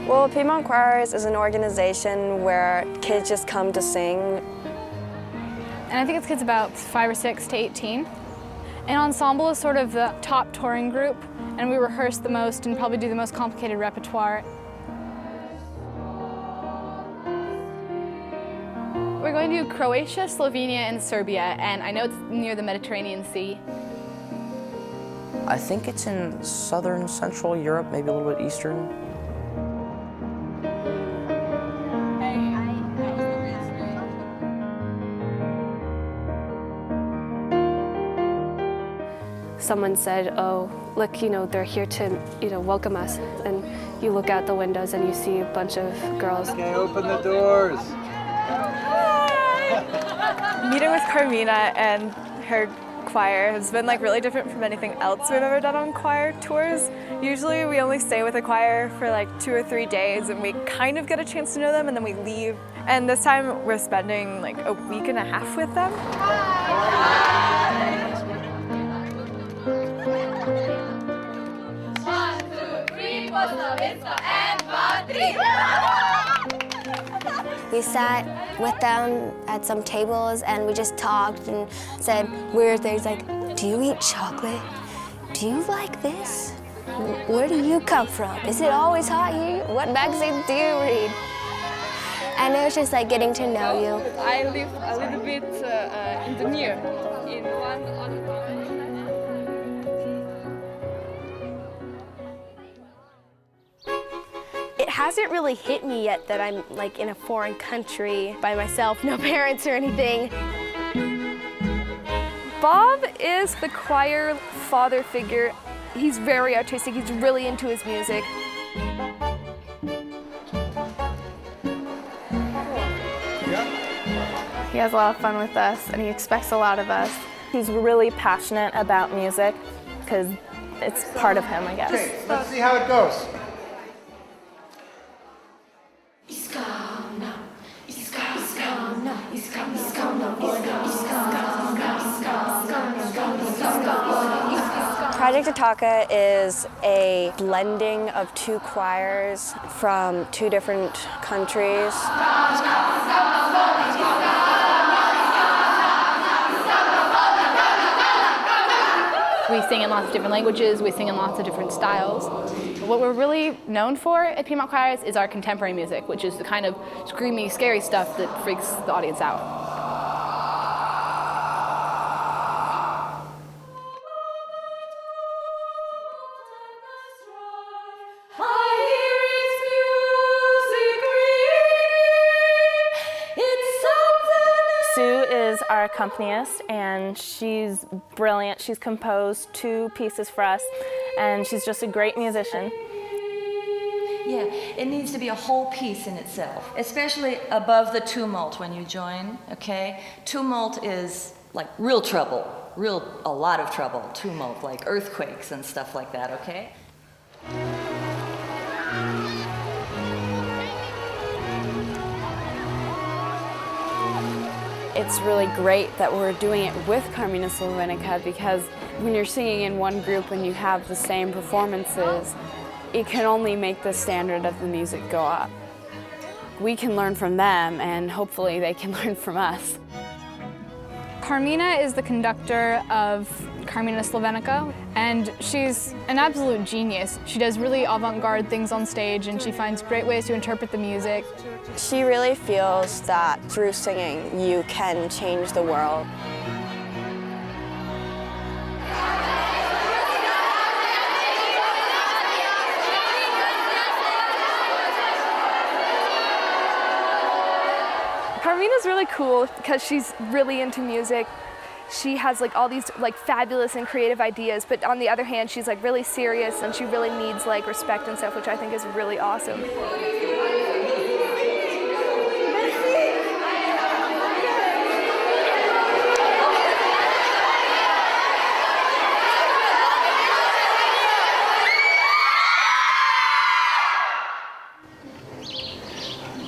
Well, Piedmont Choirs is an organization where kids just come to sing. And I think it's kids about 5 or 6 to 18. And Ensemble is sort of the top touring group, and we rehearse the most and probably do the most complicated repertoire. We're going to Croatia, Slovenia, and Serbia, and I know it's near the Mediterranean Sea. I think it's in southern, central Europe, maybe a little bit eastern. Someone said, oh, look, they're here to, welcome us. And you look out the windows and you see a bunch of girls. Okay, open the doors. Meeting with Carmina and her choir has been really different from anything else we've ever done on choir tours. Usually we only stay with a choir for 2 or 3 days and we kind of get a chance to know them and then we leave. And this time we're spending a week and a half with them. We sat with them at some tables and we just talked and said weird things like, do you eat chocolate? Do you like this? Where do you come from? Is it always hot here? What magazines do you read? And it was just getting to know you. I live a little bit in the near, in one on. It hasn't really hit me yet that I'm in a foreign country by myself, no parents or anything. Bob is the choir father figure. He's very artistic, he's really into his music. He has a lot of fun with us, and he expects a lot of us. He's really passionate about music, because it's part of him, I guess. Okay, let's see how it goes. Project Ataka is a blending of 2 choirs from 2 different countries. We sing in lots of different languages, we sing in lots of different styles. What we're really known for at Piedmont Choirs is our contemporary music, which is the kind of screamy, scary stuff that freaks the audience out. Sue is our accompanist, and she's brilliant. She's composed 2 pieces for us, and she's just a great musician. Yeah, it needs to be a whole piece in itself, especially above the tumult when you join, okay? Tumult is real trouble, a lot of trouble, tumult, like earthquakes and stuff like that, okay? It's really great that we're doing it with Carmina Slovenica, because when you're singing in one group and you have the same performances, it can only make the standard of the music go up. We can learn from them, and hopefully they can learn from us. Carmina is the conductor of Carmina Slovenica, and she's an absolute genius. She does really avant-garde things on stage, and she finds great ways to interpret the music. She really feels that through singing, you can change the world. Carmina's really cool because she's really into music. She has all these fabulous and creative ideas, but on the other hand, she's really serious and she really needs respect and stuff, which I think is really awesome.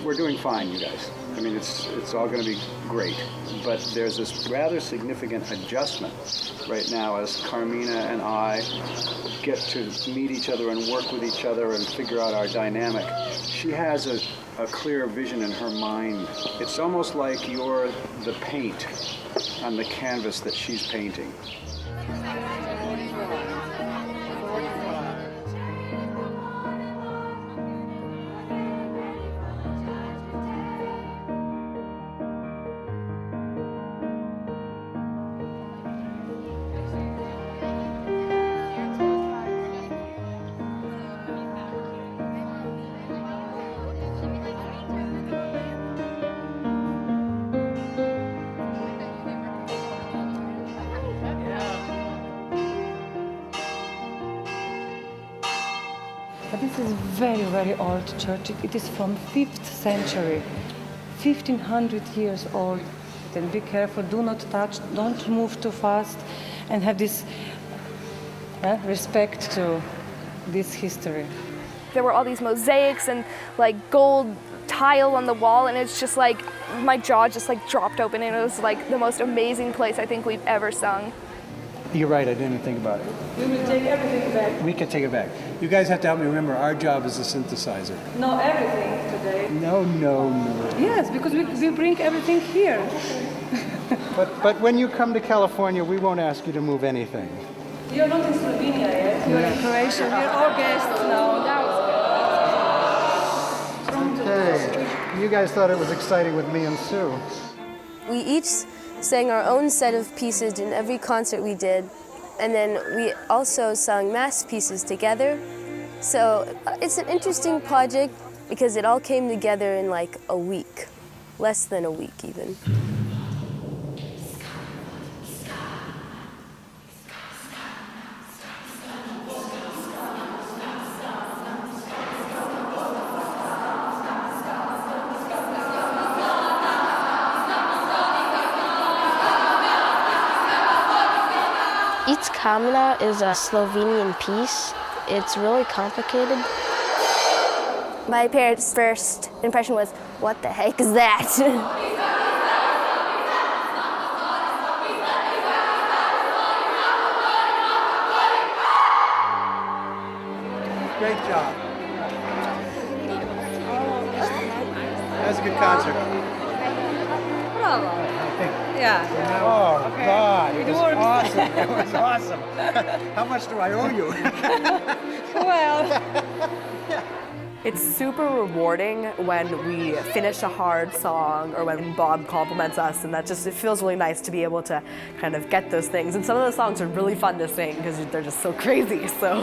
We're doing fine, you guys. I mean, it's all going to be great. But there's this rather significant adjustment right now as Carmina and I get to meet each other and work with each other and figure out our dynamic. She has a clear vision in her mind. It's almost like you're the paint on the canvas that she's painting. But this is very, very old church. It is from 5th century, 1500 years old. Then be careful, do not touch, don't move too fast, and have this respect to this history. There were all these mosaics and like gold tile on the wall, and it's just like my jaw just like dropped open, and it was like the most amazing place I think we've ever sung. You're right, I didn't think about it. We will take everything back. We can take it back. You guys have to help me remember our job is a synthesizer. No, everything today. No. Yes, because we bring everything here. But when you come to California, we won't ask you to move anything. You're not in Slovenia yet. You're in Croatia. We're all guests now. Okay. You guys thought it was exciting with me and Sue. We each sang our own set of pieces in every concert we did, and then we also sung mass pieces together. So it's an interesting project because it all came together in like a week, less than a week even. It's Karmina is a Slovenian piece. It's really complicated. My parents' first impression was, what the heck is that? Great job. That was a good concert. Bravo. Yeah. Oh, okay. God, it was awesome. It was awesome. How much do I owe you? Well. It's super rewarding when we finish a hard song or when Bob compliments us, and it feels really nice to be able to kind of get those things. And some of the songs are really fun to sing because they're just so crazy, so.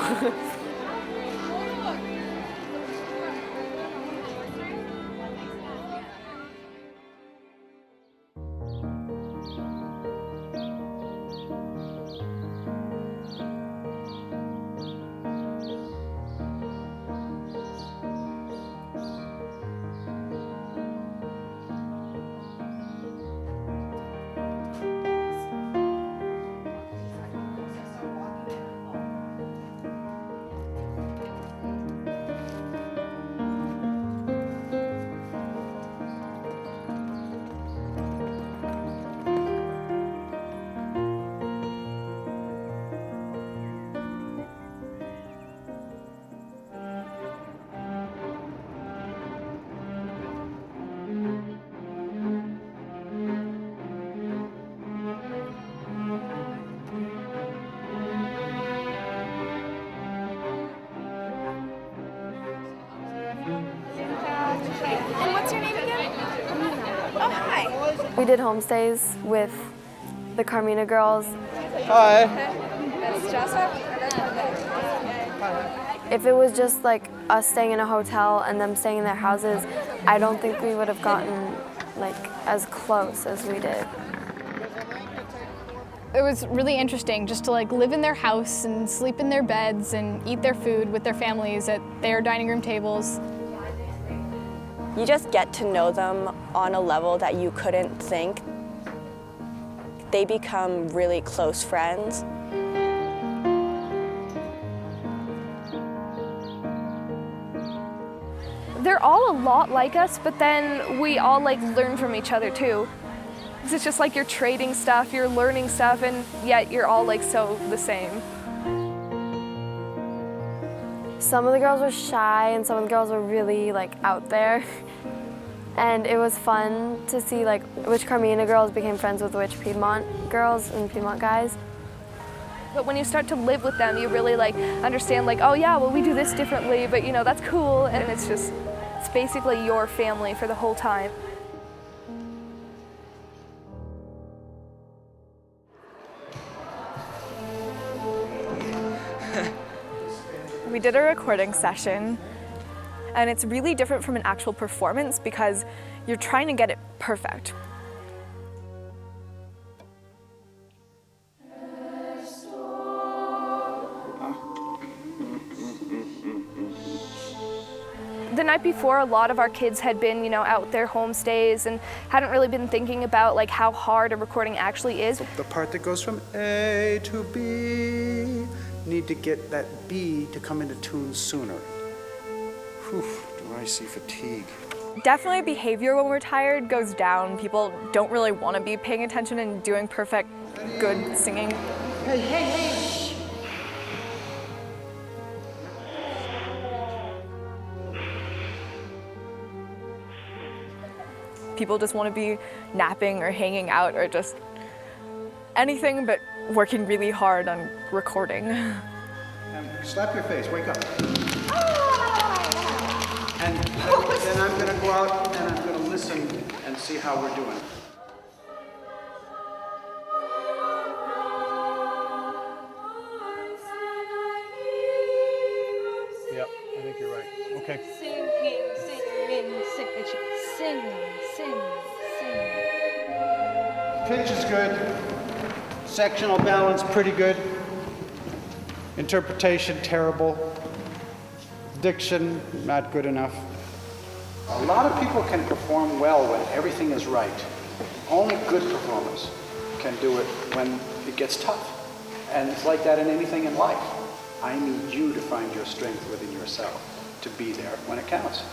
And what's your name again? Oh, hi. We did homestays with the Carmina girls. Hi. That's Joseph. If it was just like us staying in a hotel and them staying in their houses, I don't think we would have gotten like as close as we did. It was really interesting just to like live in their house and sleep in their beds and eat their food with their families at their dining room tables. You just get to know them on a level that you couldn't think. They become really close friends. They're all a lot like us, but then we all like learn from each other too. 'Cause it's just like you're trading stuff, you're learning stuff, and yet you're all like so the same. Some of the girls were shy and some of the girls were really like out there. And it was fun to see like which Carmina girls became friends with which Piedmont girls and Piedmont guys. But when you start to live with them, you really like understand like, oh yeah, well we do this differently, but you know, that's cool. And it's basically your family for the whole time. We did a recording session, and it's really different from an actual performance because you're trying to get it perfect. The night before, a lot of our kids had been, out their homestays and hadn't really been thinking about like how hard a recording actually is. The part that goes from A to B, need to get that B to come into tune sooner. Whew, do I see fatigue. Definitely behavior when we're tired goes down. People don't really want to be paying attention and doing perfect, good singing. Hey, hey, hey! People just want to be napping or hanging out or just anything but working really hard on recording. Slap your face, wake up. And then I'm going to go out and I'm going to listen and see how we're doing. Yep, I think you're right. Okay. Singing, singing, singing, singing, singing. Pitch is good. Sectional balance, pretty good. Interpretation, terrible. Diction, not good enough. A lot of people can perform well when everything is right. Only good performers can do it when it gets tough. And it's like that in anything in life. I need you to find your strength within yourself to be there when it counts.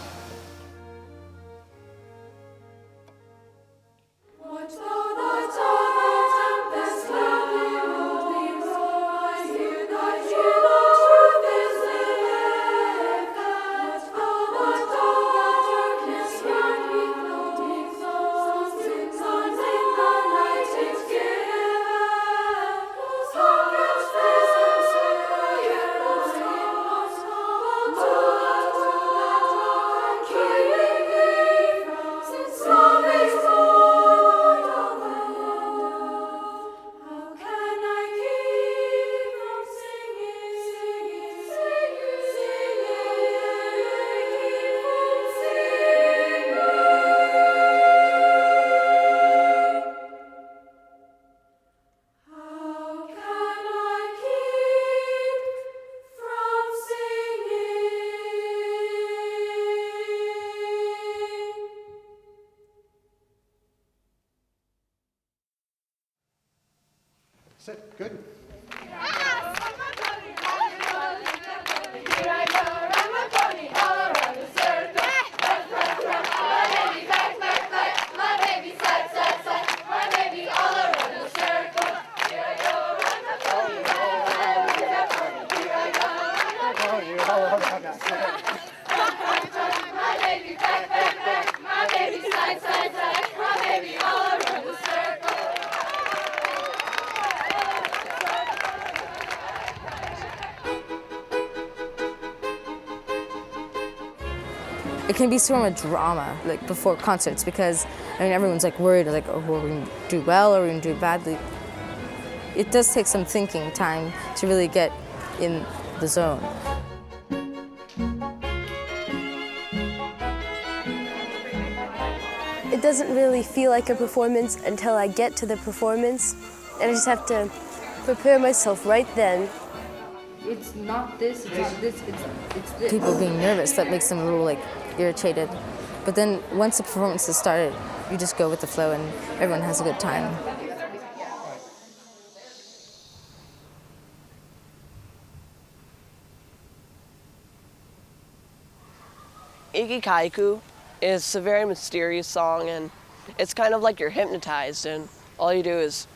Sit, good. It can be sort of a drama, like before concerts, because everyone's like worried, like, oh, are we gonna do well or are we gonna do badly? It does take some thinking time to really get in the zone. It doesn't really feel like a performance until I get to the performance, and I just have to prepare myself right then. It's not this, it's not this, it's this. People being nervous, that makes them a little like irritated. But then once the performance has started, you just go with the flow and everyone has a good time. Iki Kaiku is a very mysterious song, and it's kind of like you're hypnotized and all you do is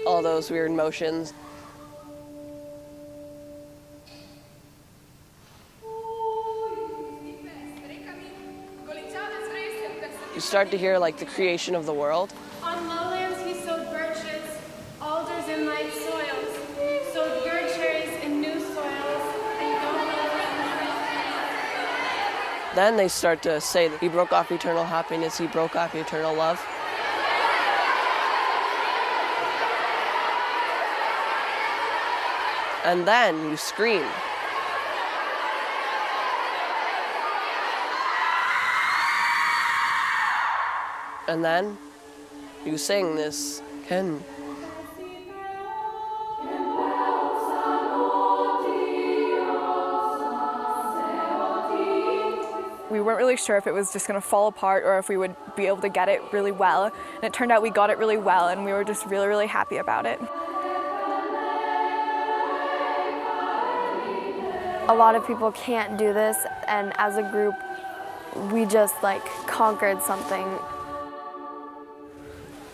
all those weird motions. you start to hear like the creation of the world. On lowlands he sowed birches, alders in light soils, sowed gourd cherries in new soils, and Then they start to say that he broke off eternal happiness, he broke off eternal love. And then you scream. And then you sing this hymn. We weren't really sure if it was just going to fall apart or if we would be able to get it really well. And it turned out we got it really well, and we were just really, really happy about it. A lot of people can't do this, and as a group, we just like conquered something.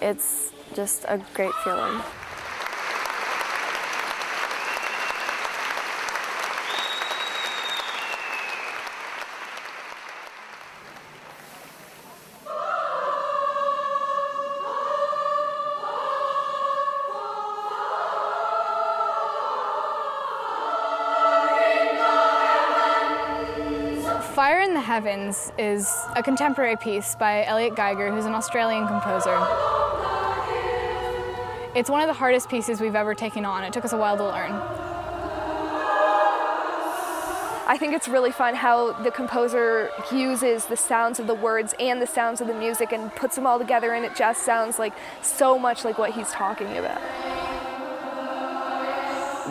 It's just a great feeling. Fire in the Heavens is a contemporary piece by Elliot Geiger, who's an Australian composer. It's one of the hardest pieces we've ever taken on. It took us a while to learn. I think it's really fun how the composer uses the sounds of the words and the sounds of the music and puts them all together, and it just sounds like so much like what he's talking about.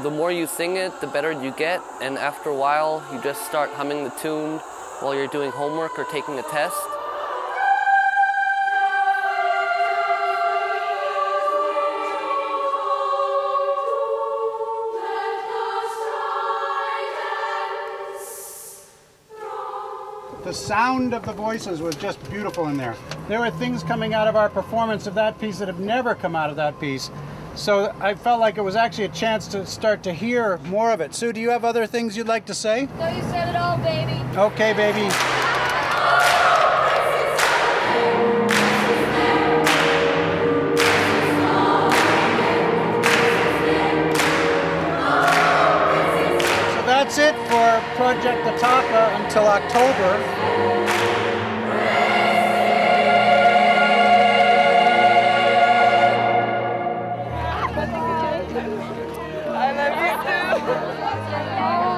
The more you sing it, the better you get, and after a while, you just start humming the tune while you're doing homework or taking a test. The sound of the voices was just beautiful in there. There were things coming out of our performance of that piece that have never come out of that piece. So I felt like it was actually a chance to start to hear more of it. Sue, do you have other things you'd like to say? No, you said it all, baby. Okay, baby. So that's it for Project Ataka until October.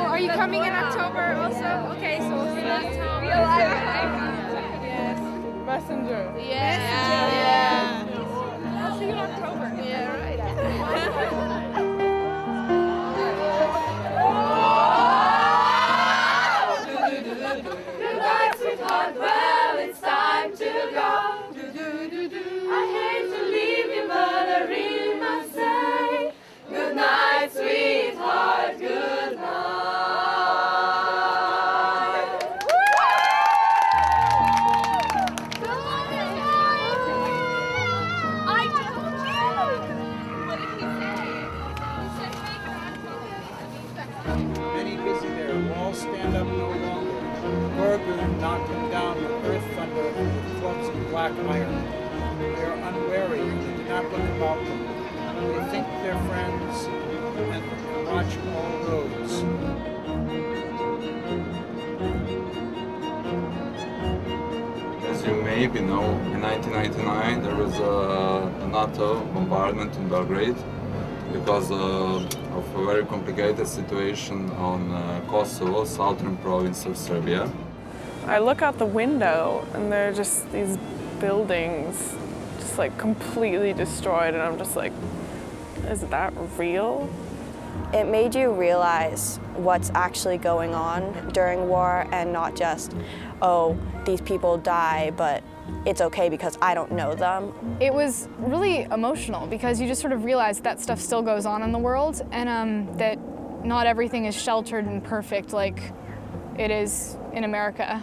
Are you coming in October also? Okay, so we'll see you in October. Yes. Messenger. Yeah. I'll see you in October. Yeah, right. Goodbye, sweetheart. Well, it's time to go. I hate to leave you, but I really must say good night, sweetheart. Good night. Many busy there, walls stand up no longer. Burgoon knocking down with earth thunder and with clubs of black iron. They are unwary, they do not look about them. They think they're friends and watch all roads. As you maybe know, in 1999 there was a NATO bombardment in Belgrade because of a very complicated situation on Kosovo, southern province of Serbia. I look out the window and there are just these buildings just like completely destroyed, and I'm just like, is that real? It made you realize what's actually going on during war, and not just, oh, these people die, but it's okay because I don't know them. It was really emotional because you just sort of realize that stuff still goes on in the world, and that not everything is sheltered and perfect like it is in America.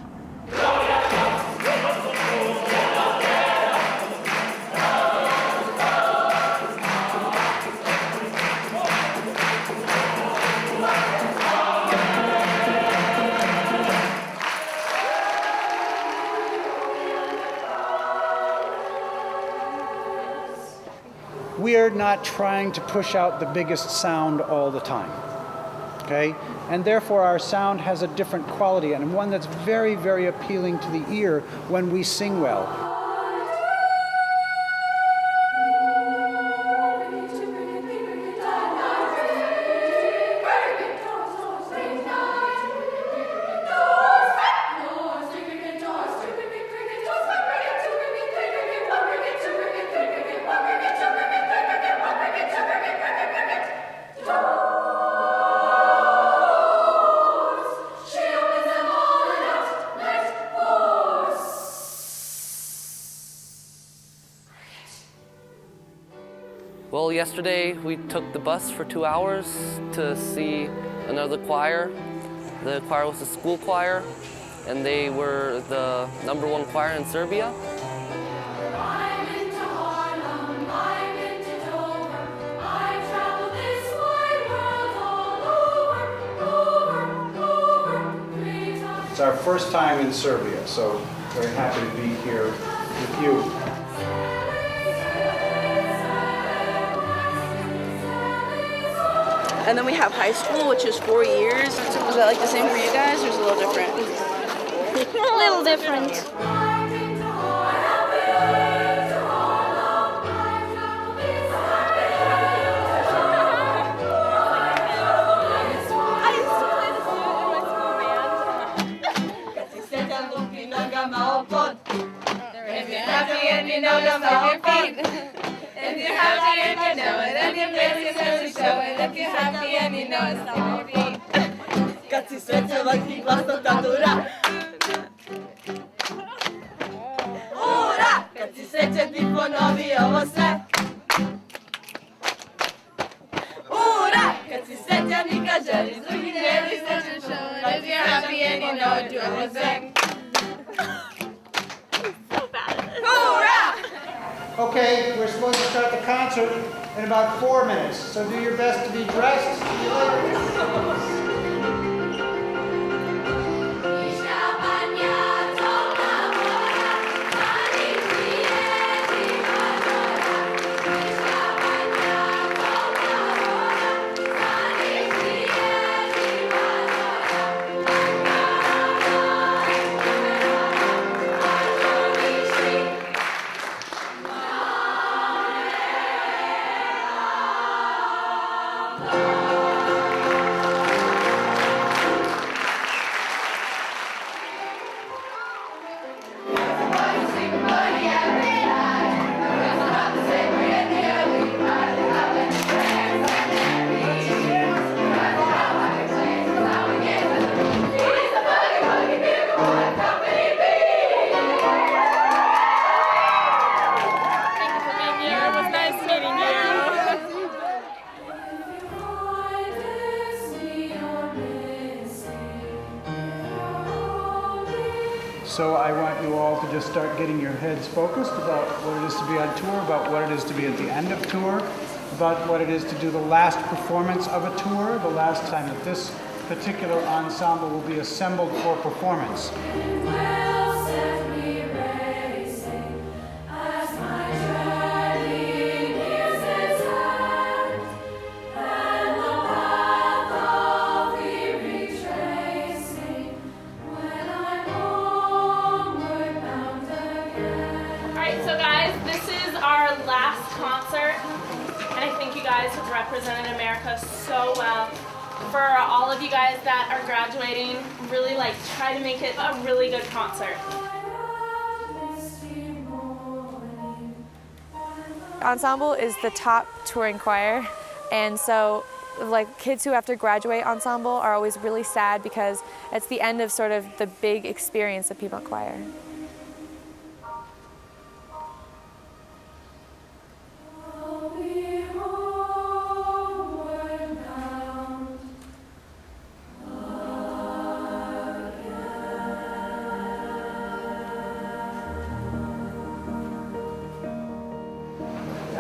we're not trying to push out the biggest sound all the time. Okay? And therefore our sound has a different quality and one that's very, very appealing to the ear when we sing well. Well, yesterday we took the bus for 2 hours to see another choir. The choir was a school choir, and they were the #1 choir in Serbia. It's our first time in Serbia, so very happy to be here with you. And then we have high school, which is 4 years. Was that like the same for you guys, or is it a little different? A little different. If you're happy and you know to move your feet. If you're happy and you know it, and your face is to show it. If you're happy and you know it's on your feet. Kad si srećan, laki glasno tatura. Ura! Kad si srećan, ti ponovi ovo sve. Ura! Kad si srećan i kad želiš drugi želiš srećan show. If you're happy and you know it, do everything. Okay, we're supposed to start the concert in about 4 minutes, so do your best to be dressed. See you later. So I want you all to just start getting your heads focused about what it is to be on tour, about what it is to be at the end of tour, about what it is to do the last performance of a tour, the last time that this particular ensemble will be assembled for performance. Represented America so well. For all of you guys that are graduating, really try to make it a really good concert. Ensemble is the top touring choir, and so kids who have to graduate Ensemble are always really sad because it's the end of sort of the big experience of Piedmont Choir.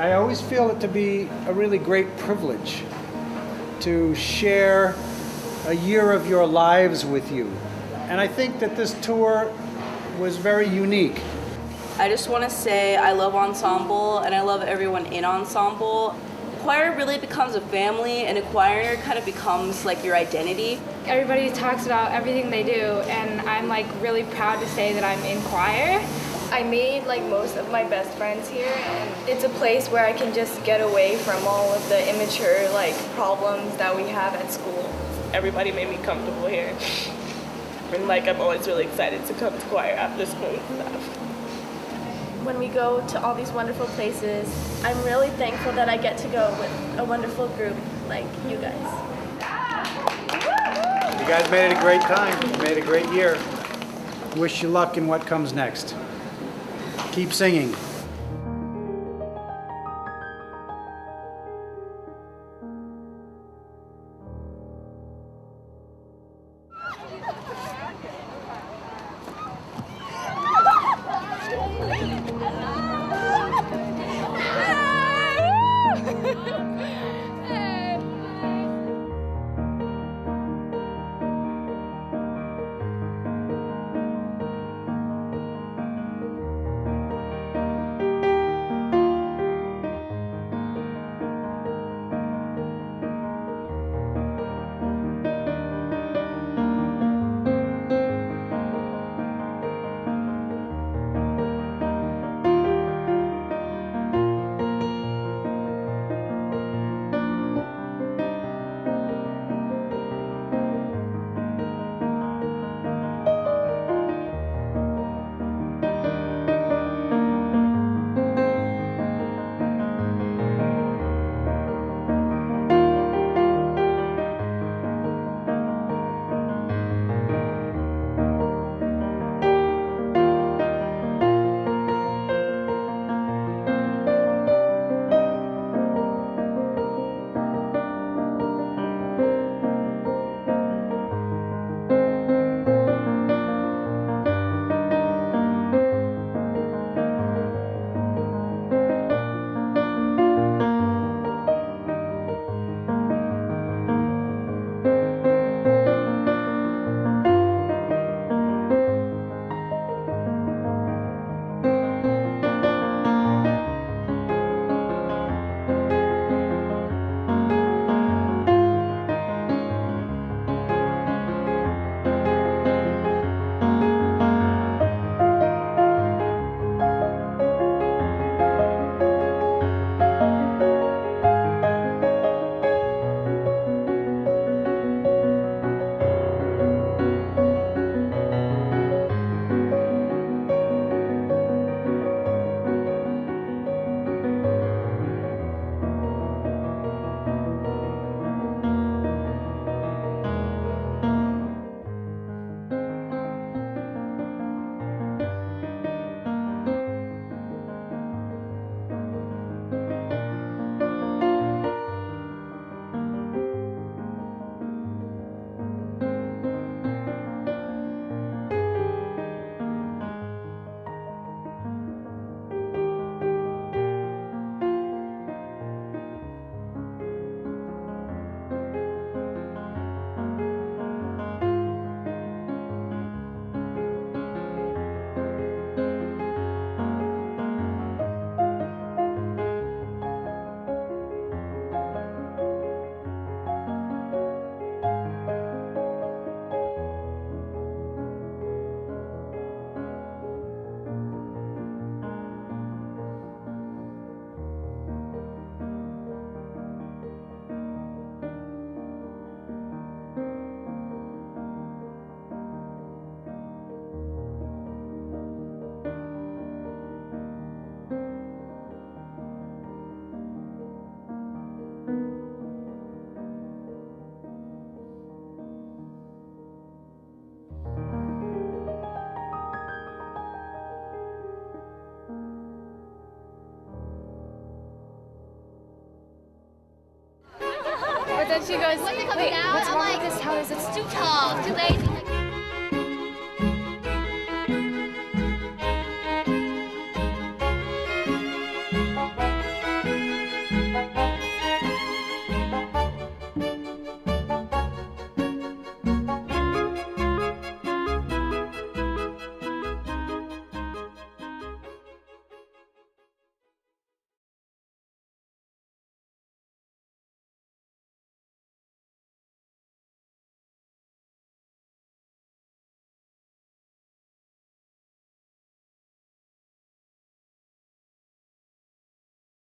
I always feel it to be a really great privilege to share a year of your lives with you. And I think that this tour was very unique. I just want to say I love Ensemble and I love everyone in Ensemble. Choir really becomes a family, and a choir kind of becomes like your identity. Everybody talks about everything they do, and I'm like really proud to say that I'm in choir. I made like most of my best friends here, and it's a place where I can just get away from all of the immature like problems that we have at school. Everybody made me comfortable here. And like I'm always really excited to come to choir after school and stuff. When we go to all these wonderful places, I'm really thankful that I get to go with a wonderful group like you guys. You guys made it a great time. You made a great year. Wish you luck in what comes next. Keep singing. But then she goes, wait, what's wrong with this house? It's too tall, too lazy.